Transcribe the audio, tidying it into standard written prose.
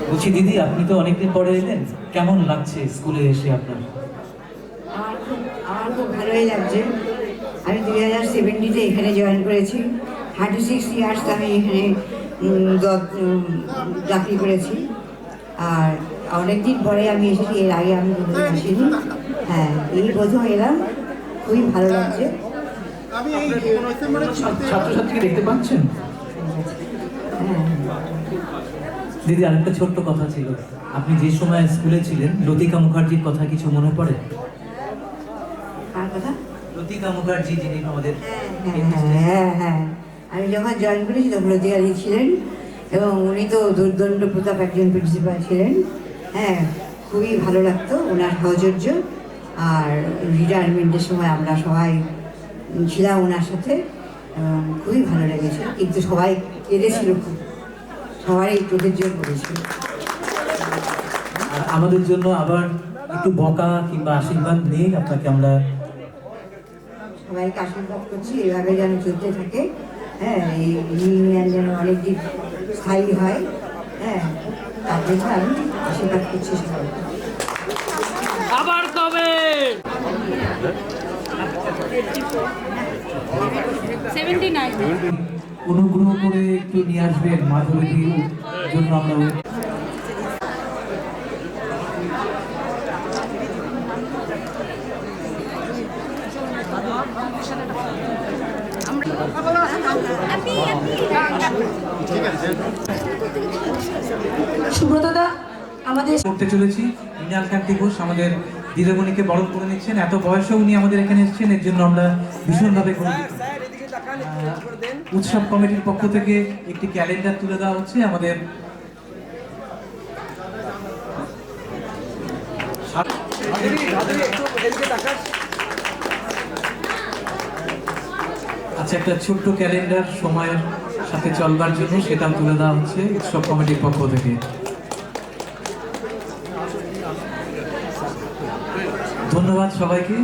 বলছি দিদি, আপনি তো অনেকদিন পরে এলেন, কেমন লাগছে স্কুলে এসে আপনার? আমার খুব ভালোই লাগছে। আমি 2017-তে এখানে জয়েন করেছি। 36 ইয়ার্স আমি এখানে চাকরি করেছি। আর অনেকদিন পরে আমি এসেছি, এর আগে আমি কোনোদিন আসিনি। হ্যাঁ, এই প্রথম এলাম, খুবই ভালো লাগছে। ছাত্রছাত্রীকে দেখতে পাচ্ছেন? হ্যাঁ দিদি, আরেকটা ছোট্ট কথা ছিল, আপনি যে সময় স্কুলে ছিলেন লতিকা মুখার্জির কথা কিছু মনে পড়ে? কার কথা? লতিকা মুখার্জি, যিনি আমাদের হ্যাঁ হ্যাঁ, আমি যখন জয়েন করেছি তখন লতিকাদি ছিলেন, এবং উনি তো দুর্দণ্ড প্রতাপ একজন প্রিন্সিপাল ছিলেন। হ্যাঁ, খুবই ভালো লাগতো ওনার সহচর্য। আর রিটায়ারমেন্টের সময় আমরা সবাই ছিলাম ওনার সাথে, খুবই ভালো লেগেছে। কিন্তু সবাই কেঁদেছিল খুব, সবাই চোখের জোর করেছিল। আর আমাদের জন্য আবার একটু বকা কিংবা আশীর্বাদ নিয়ে আপনাকে আমরা সবাইকে আশীর্বাদ করছি এভাবে যেন চলতে থাকে। হ্যাঁ, এই ইউনিয়ন যেন অনেকদিন স্থায়ী হয়। হ্যাঁ, তার জন্য আমি আশীর্বাদ করছি সবাইকে। আবার কবে? 79 অনুগ্রহ করে একটু নিয়ে আসবেন মাধুরীর জন্য। আমরা সুব্রতদা আমাদের করতে চলেছি। মৃণাল কান্তি ঘোষ আমাদের দিদিমণিকে বরণ করে নিচ্ছেন। এত বয়সেও উনি আমাদের এখানে এসেছেন, এর জন্য আমরা ভীষণভাবে গর্বিত। উৎসব কমিটির পক্ষ থেকে একটি ক্যালেন্ডার তুলে দেওয়া হচ্ছে আমাদের। আচ্ছা, একটা ছোট্ট ক্যালেন্ডার সময়ের সাথে চলবার জন্য সেটাও তুলে দেওয়া হচ্ছে উৎসব কমিটির পক্ষ থেকে। ধন্যবাদ সবাইকে।